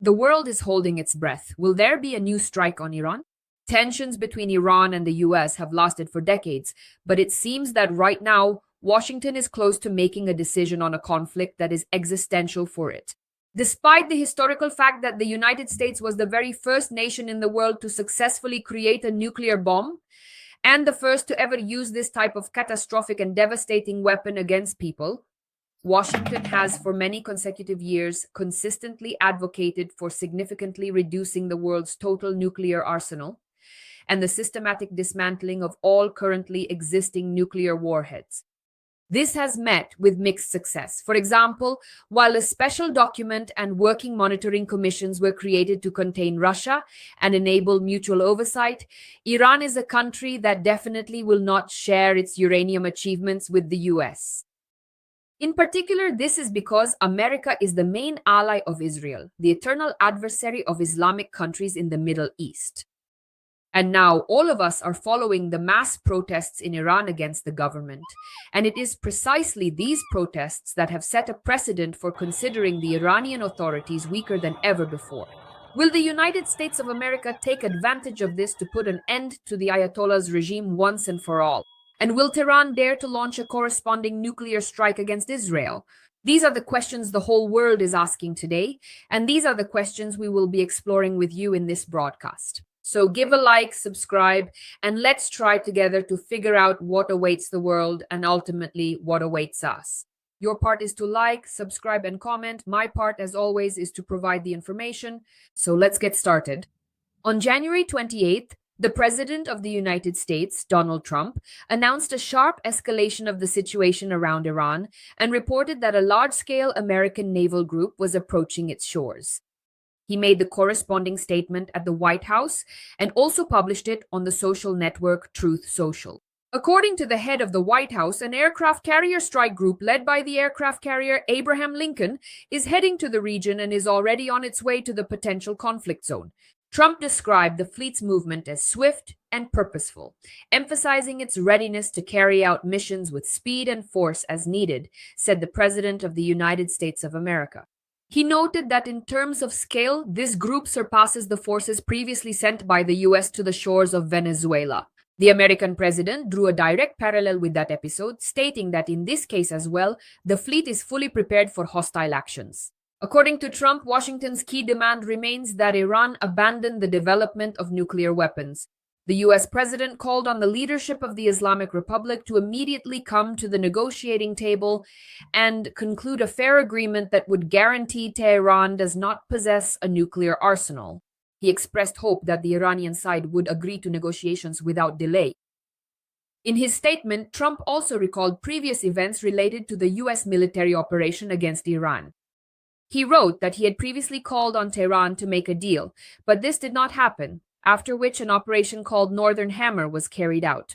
The world is holding its breath. Will there be a new strike on Iran? Tensions between Iran and the US have lasted for decades, but it seems that right now, Washington is close to making a decision on a conflict that is existential for it. Despite the historical fact that the United States was the very first nation in the world to successfully create a nuclear bomb, and the first to ever use this type of catastrophic and devastating weapon against people, Washington has, for many consecutive years, consistently advocated for significantly reducing the world's total nuclear arsenal and the systematic dismantling of all currently existing nuclear warheads. This has met with mixed success. For example, while a special document and working monitoring commissions were created to contain Russia and enable mutual oversight, Iran is a country that definitely will not share its uranium achievements with the US. In particular, this is because America is the main ally of Israel, the eternal adversary of Islamic countries in the Middle East. And now all of us are following the mass protests in Iran against the government. And it is precisely these protests that have set a precedent for considering the Iranian authorities weaker than ever before. Will the United States of America take advantage of this to put an end to the Ayatollah's regime once and for all? And will Tehran dare to launch a corresponding nuclear strike against Israel? These are the questions the whole world is asking today, and these are the questions we will be exploring with you in this broadcast. So give a like, subscribe, and let's try together to figure out what awaits the world and ultimately what awaits us. Your part is to like, subscribe, and comment. My part, as always, is to provide the information. So let's get started. On January 28th, the President of the United States, Donald Trump, announced a sharp escalation of the situation around Iran and reported that a large-scale American naval group was approaching its shores. He made the corresponding statement at the White House and also published it on the social network Truth Social. According to the head of the White House, an aircraft carrier strike group led by the aircraft carrier Abraham Lincoln is heading to the region and is already on its way to the potential conflict zone. Trump described the fleet's movement as swift and purposeful, emphasizing its readiness to carry out missions with speed and force as needed, said the President of the United States of America. He noted that in terms of scale, this group surpasses the forces previously sent by the US to the shores of Venezuela. The American president drew a direct parallel with that episode, stating that in this case as well, the fleet is fully prepared for hostile actions. According to Trump, Washington's key demand remains that Iran abandon the development of nuclear weapons. The US president called on the leadership of the Islamic Republic to immediately come to the negotiating table and conclude a fair agreement that would guarantee Tehran does not possess a nuclear arsenal. He expressed hope that the Iranian side would agree to negotiations without delay. In his statement, Trump also recalled previous events related to the US military operation against Iran. He wrote that he had previously called on Tehran to make a deal, but this did not happen, after which an operation called Northern Hammer was carried out.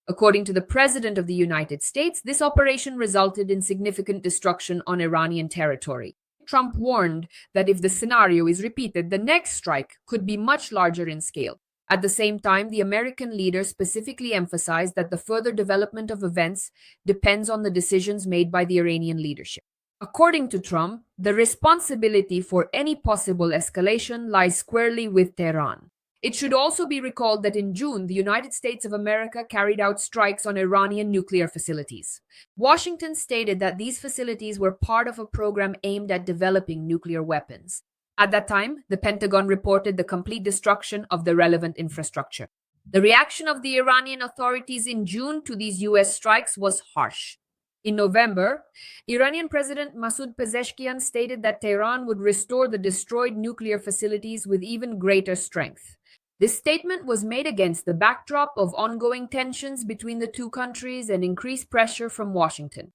According to the President of the United States, this operation resulted in significant destruction on Iranian territory. Trump warned that if the scenario is repeated, the next strike could be much larger in scale. At the same time, the American leader specifically emphasized that the further development of events depends on the decisions made by the Iranian leadership. According to Trump, the responsibility for any possible escalation lies squarely with Tehran. It should also be recalled that in June, the United States of America carried out strikes on Iranian nuclear facilities. Washington stated that these facilities were part of a program aimed at developing nuclear weapons. At that time, the Pentagon reported the complete destruction of the relevant infrastructure. The reaction of the Iranian authorities in June to these US strikes was harsh. In November, Iranian President Masoud Pezeshkian stated that Tehran would restore the destroyed nuclear facilities with even greater strength. This statement was made against the backdrop of ongoing tensions between the two countries and increased pressure from Washington.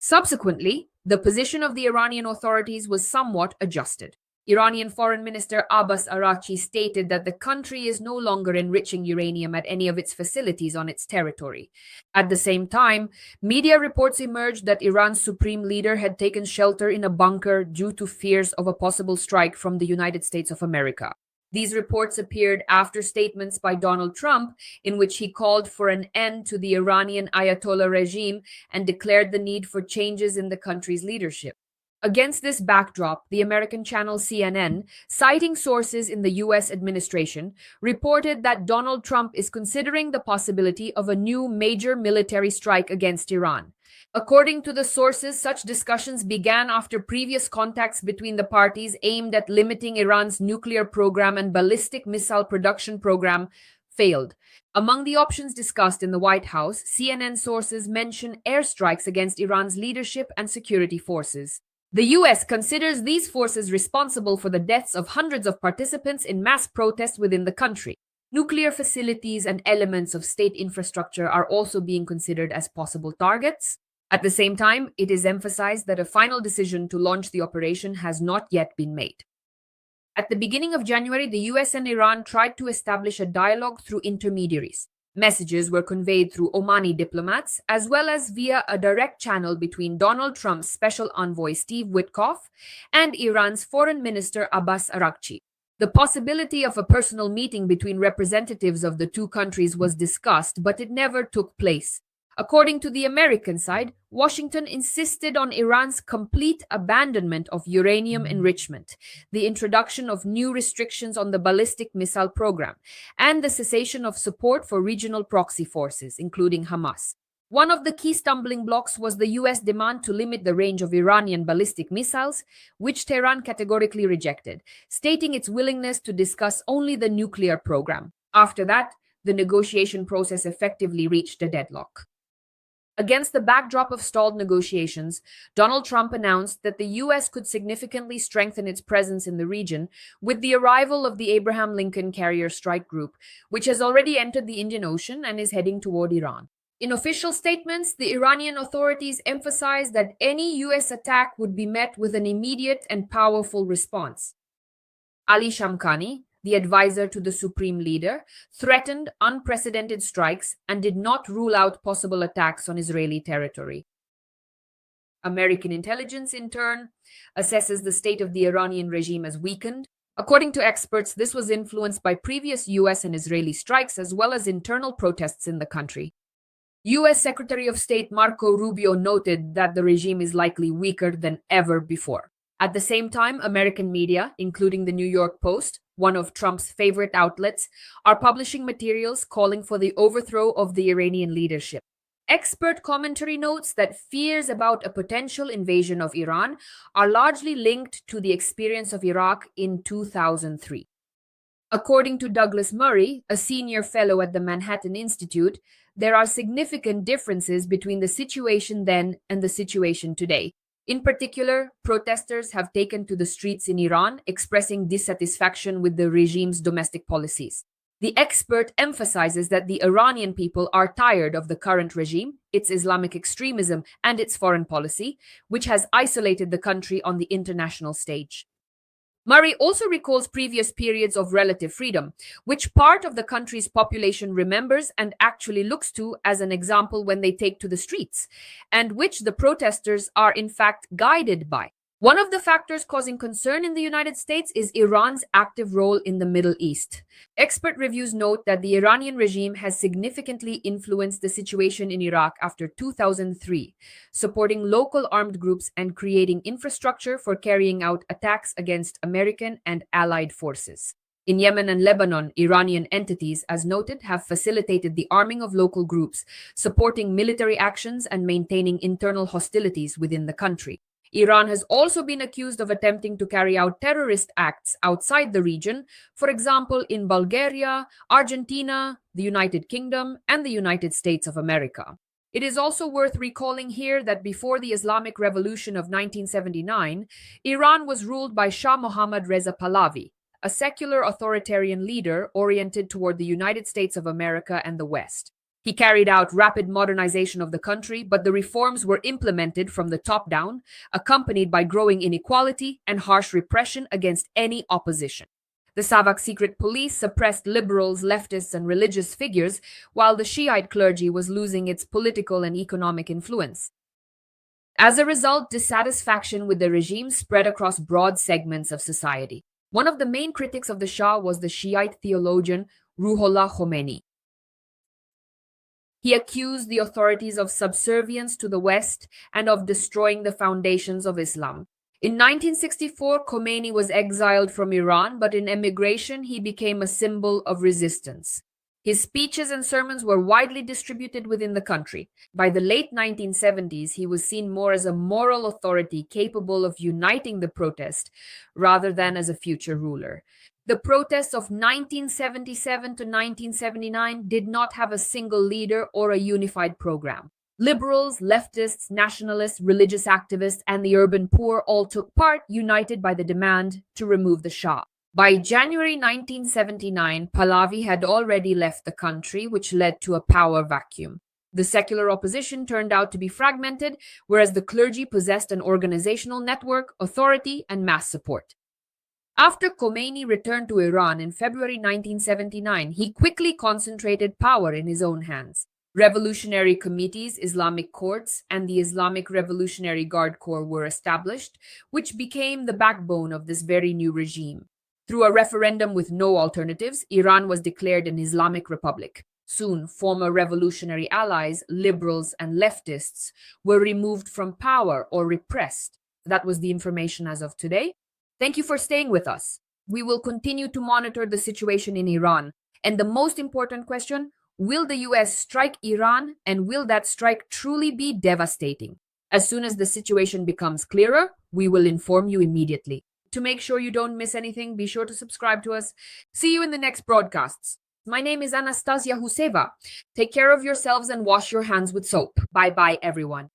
Subsequently, the position of the Iranian authorities was somewhat adjusted. Iranian Foreign Minister Abbas Araghchi stated that the country is no longer enriching uranium at any of its facilities on its territory. At the same time, media reports emerged that Iran's supreme leader had taken shelter in a bunker due to fears of a possible strike from the United States of America. These reports appeared after statements by Donald Trump in which he called for an end to the Iranian Ayatollah regime and declared the need for changes in the country's leadership. Against this backdrop, the American channel CNN, citing sources in the U.S. administration, reported that Donald Trump is considering the possibility of a new major military strike against Iran. According to the sources, such discussions began after previous contacts between the parties aimed at limiting Iran's nuclear program and ballistic missile production program failed. Among the options discussed in the White House, CNN sources mention airstrikes against Iran's leadership and security forces. The U.S. considers these forces responsible for the deaths of hundreds of participants in mass protests within the country. Nuclear facilities and elements of state infrastructure are also being considered as possible targets. At the same time, it is emphasized that a final decision to launch the operation has not yet been made. At the beginning of January, the US and Iran tried to establish a dialogue through intermediaries. Messages were conveyed through Omani diplomats, as well as via a direct channel between Donald Trump's special envoy Steve Witkoff and Iran's foreign minister Abbas Araghchi. The possibility of a personal meeting between representatives of the two countries was discussed, but it never took place. According to the American side, Washington insisted on Iran's complete abandonment of uranium enrichment, the introduction of new restrictions on the ballistic missile program, and the cessation of support for regional proxy forces, including Hamas. One of the key stumbling blocks was the U.S. demand to limit the range of Iranian ballistic missiles, which Tehran categorically rejected, stating its willingness to discuss only the nuclear program. After that, the negotiation process effectively reached a deadlock. Against the backdrop of stalled negotiations, Donald Trump announced that the U.S. could significantly strengthen its presence in the region with the arrival of the Abraham Lincoln Carrier Strike Group, which has already entered the Indian Ocean and is heading toward Iran. In official statements, the Iranian authorities emphasized that any U.S. attack would be met with an immediate and powerful response. Ali Shamkhani, the advisor to the supreme leader, threatened unprecedented strikes and did not rule out possible attacks on Israeli territory. American intelligence, in turn, assesses the state of the Iranian regime as weakened. According to experts, this was influenced by previous U.S. and Israeli strikes as well as internal protests in the country. U.S. Secretary of State Marco Rubio noted that the regime is likely weaker than ever before. At the same time, American media, including the New York Post, one of Trump's favorite outlets, are publishing materials calling for the overthrow of the Iranian leadership. Expert commentary notes that fears about a potential invasion of Iran are largely linked to the experience of Iraq in 2003. According to Douglas Murray, a senior fellow at the Manhattan Institute, there are significant differences between the situation then and the situation today. In particular, protesters have taken to the streets in Iran, expressing dissatisfaction with the regime's domestic policies. The expert emphasizes that the Iranian people are tired of the current regime, its Islamic extremism, and its foreign policy, which has isolated the country on the international stage. Murray also recalls previous periods of relative freedom, which part of the country's population remembers and actually looks to as an example when they take to the streets, and which the protesters are in fact guided by. One of the factors causing concern in the United States is Iran's active role in the Middle East. Expert reviews note that the Iranian regime has significantly influenced the situation in Iraq after 2003, supporting local armed groups and creating infrastructure for carrying out attacks against American and allied forces. In Yemen and Lebanon, Iranian entities, as noted, have facilitated the arming of local groups, supporting military actions and maintaining internal hostilities within the country. Iran has also been accused of attempting to carry out terrorist acts outside the region, for example, in Bulgaria, Argentina, the United Kingdom, and the United States of America. It is also worth recalling here that before the Islamic Revolution of 1979, Iran was ruled by Shah Mohammad Reza Pahlavi, a secular authoritarian leader oriented toward the United States of America and the West. He carried out rapid modernization of the country, but the reforms were implemented from the top down, accompanied by growing inequality and harsh repression against any opposition. The Savak secret police suppressed liberals, leftists, and religious figures, while the Shiite clergy was losing its political and economic influence. As a result, dissatisfaction with the regime spread across broad segments of society. One of the main critics of the Shah was the Shiite theologian Ruhollah Khomeini. He accused the authorities of subservience to the West and of destroying the foundations of Islam. In 1964, Khomeini was exiled from Iran, but in emigration, he became a symbol of resistance. His speeches and sermons were widely distributed within the country. By the late 1970s, he was seen more as a moral authority capable of uniting the protest rather than as a future ruler. The protests of 1977 to 1979 did not have a single leader or a unified program. Liberals, leftists, nationalists, religious activists, and the urban poor all took part, united by the demand to remove the Shah. By January 1979, Pahlavi had already left the country, which led to a power vacuum. The secular opposition turned out to be fragmented, whereas the clergy possessed an organizational network, authority, and mass support. After Khomeini returned to Iran in February 1979, he quickly concentrated power in his own hands. Revolutionary committees, Islamic courts, and the Islamic Revolutionary Guard Corps were established, which became the backbone of this very new regime. Through a referendum with no alternatives, Iran was declared an Islamic Republic. Soon, former revolutionary allies, liberals, and leftists were removed from power or repressed. That was the information as of today. Thank you for staying with us. We will continue to monitor the situation in Iran. And the most important question, will the US strike Iran, and will that strike truly be devastating? As soon as the situation becomes clearer, we will inform you immediately. To make sure you don't miss anything, be sure to subscribe to us. See you in the next broadcasts. My name is Anastasiia Husarieva. Take care of yourselves and wash your hands with soap. Bye-bye, everyone.